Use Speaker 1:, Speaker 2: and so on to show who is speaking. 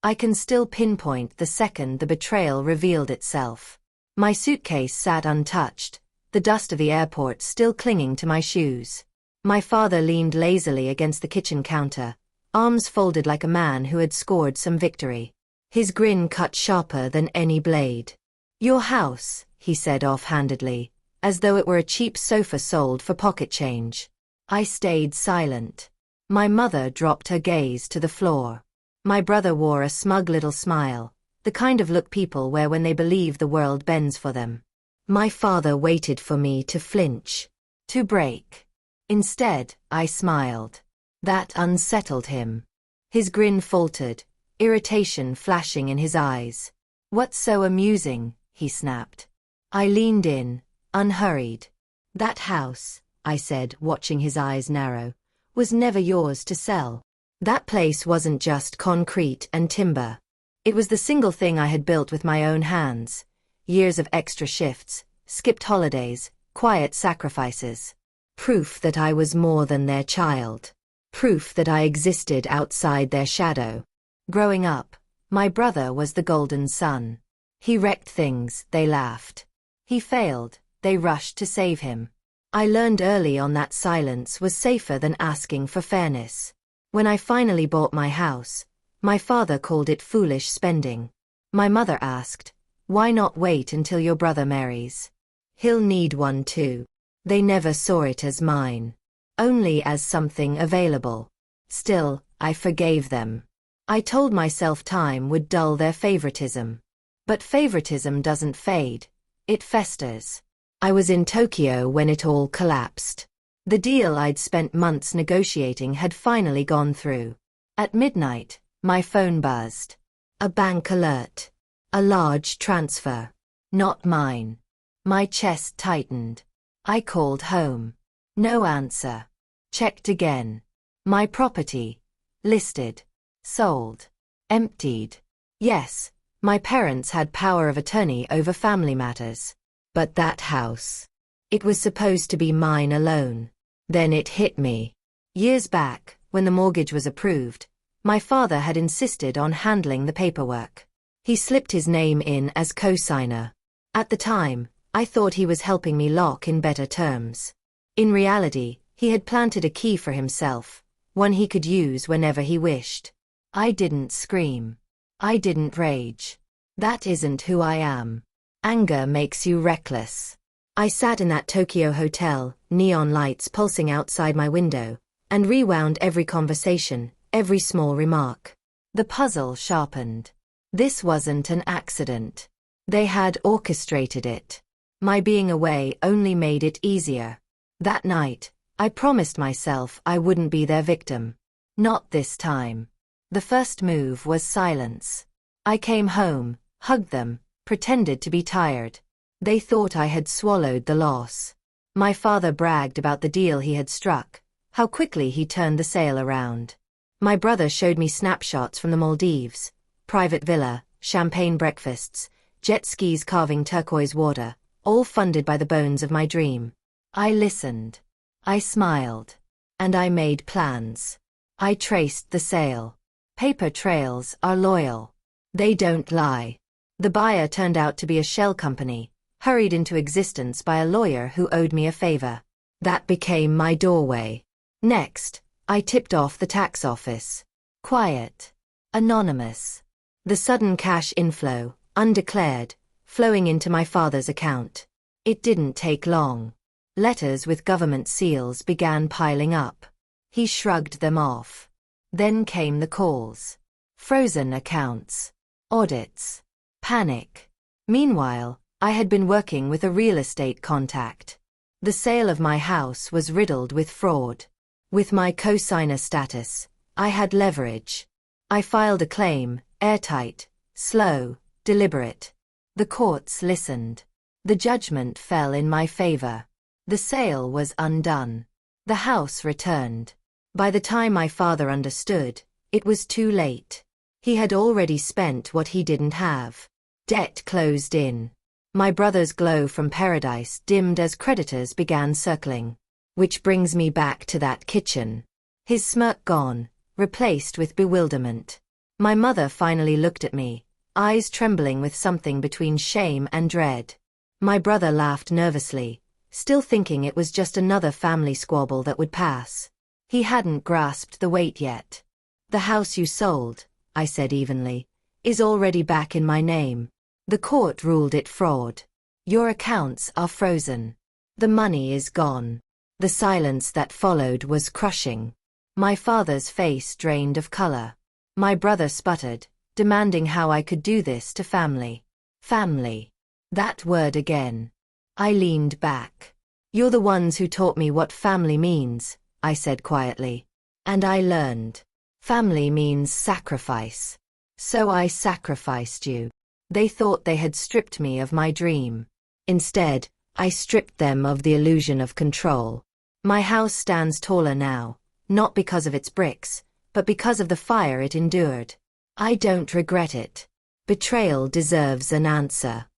Speaker 1: I can still pinpoint the second the betrayal revealed itself. My suitcase sat untouched, the dust of the airport still clinging to my shoes. My father leaned lazily against the kitchen counter, arms folded like a man who had scored some victory. His grin cut sharper than any blade. "Your house," he said offhandedly, as though it were a cheap sofa sold for pocket change. I stayed silent. My mother dropped her gaze to the floor. My brother wore a smug little smile, the kind of look people wear when they believe the world bends for them. My father waited for me to flinch, to break. Instead, I smiled. That unsettled him. His grin faltered, irritation flashing in his eyes. "What's so amusing?" he snapped. I leaned in, unhurried. "That house," I said, watching his eyes narrow, "was never yours to sell. That place wasn't just concrete and timber. It was the single thing I had built with my own hands. Years of extra shifts, skipped holidays, quiet sacrifices. Proof that I was more than their child. Proof that I existed outside their shadow. Growing up, my brother was the golden son. He wrecked things, they laughed. He failed, they rushed to save him. I learned early on that silence was safer than asking for fairness. When I finally bought my house, my father called it foolish spending. My mother asked, "Why not wait until your brother marries? He'll need one too." They never saw it as mine, only as something available. Still, I forgave them. I told myself time would dull their favoritism. But favoritism doesn't fade, it festers. I was in Tokyo when it all collapsed. The deal I'd spent months negotiating had finally gone through. At midnight, my phone buzzed. A bank alert. A large transfer. Not mine. My chest tightened. I called home. No answer. Checked again. My property. Listed. Sold. Emptied. Yes, my parents had power of attorney over family matters. But that house. It was supposed to be mine alone. Then it hit me. Years back, when the mortgage was approved, my father had insisted on handling the paperwork. He slipped his name in as co-signer. At the time, I thought he was helping me lock in better terms. In reality, he had planted a key for himself, one he could use whenever he wished. I didn't scream. I didn't rage. That isn't who I am. Anger makes you reckless. I sat in that Tokyo hotel, neon lights pulsing outside my window, and rewound every conversation, every small remark. The puzzle sharpened. This wasn't an accident. They had orchestrated it. My being away only made it easier. That night, I promised myself I wouldn't be their victim. Not this time. The first move was silence. I came home, hugged them, pretended to be tired. They thought I had swallowed the loss. My father bragged about the deal he had struck, how quickly he turned the sale around. My brother showed me snapshots from the Maldives, private villa, champagne breakfasts, jet skis carving turquoise water, all funded by the bones of my dream. I listened. I smiled. And I made plans. I traced the sale. Paper trails are loyal. They don't lie. The buyer turned out to be a shell company, hurried into existence by a lawyer who owed me a favor. That became my doorway. Next, I tipped off the tax office. Quiet. Anonymous. The sudden cash inflow, undeclared, flowing into my father's account. It didn't take long. Letters with government seals began piling up. He shrugged them off. Then came the calls. Frozen accounts. Audits. Panic. Meanwhile, I had been working with a real estate contact. The sale of my house was riddled with fraud. With my co-signer status, I had leverage. I filed a claim, airtight, slow, deliberate. The courts listened. The judgment fell in my favor. The sale was undone. The house returned. By the time my father understood, it was too late. He had already spent what he didn't have. Debt closed in. My brother's glow from paradise dimmed as creditors began circling. Which brings me back to that kitchen. His smirk gone, replaced with bewilderment. My mother finally looked at me, eyes trembling with something between shame and dread. My brother laughed nervously, still thinking it was just another family squabble that would pass. He hadn't grasped the weight yet. "The house you sold," I said evenly, "is already back in my name. The court ruled it fraud. Your accounts are frozen. The money is gone." The silence that followed was crushing. My father's face drained of color. My brother sputtered, demanding how I could do this to family. Family. That word again. I leaned back. "You're the ones who taught me what family means," I said quietly. "And I learned. Family means sacrifice. So I sacrificed you." They thought they had stripped me of my dream. Instead, I stripped them of the illusion of control. My house stands taller now, not because of its bricks, but because of the fire it endured. I don't regret it. Betrayal deserves an answer.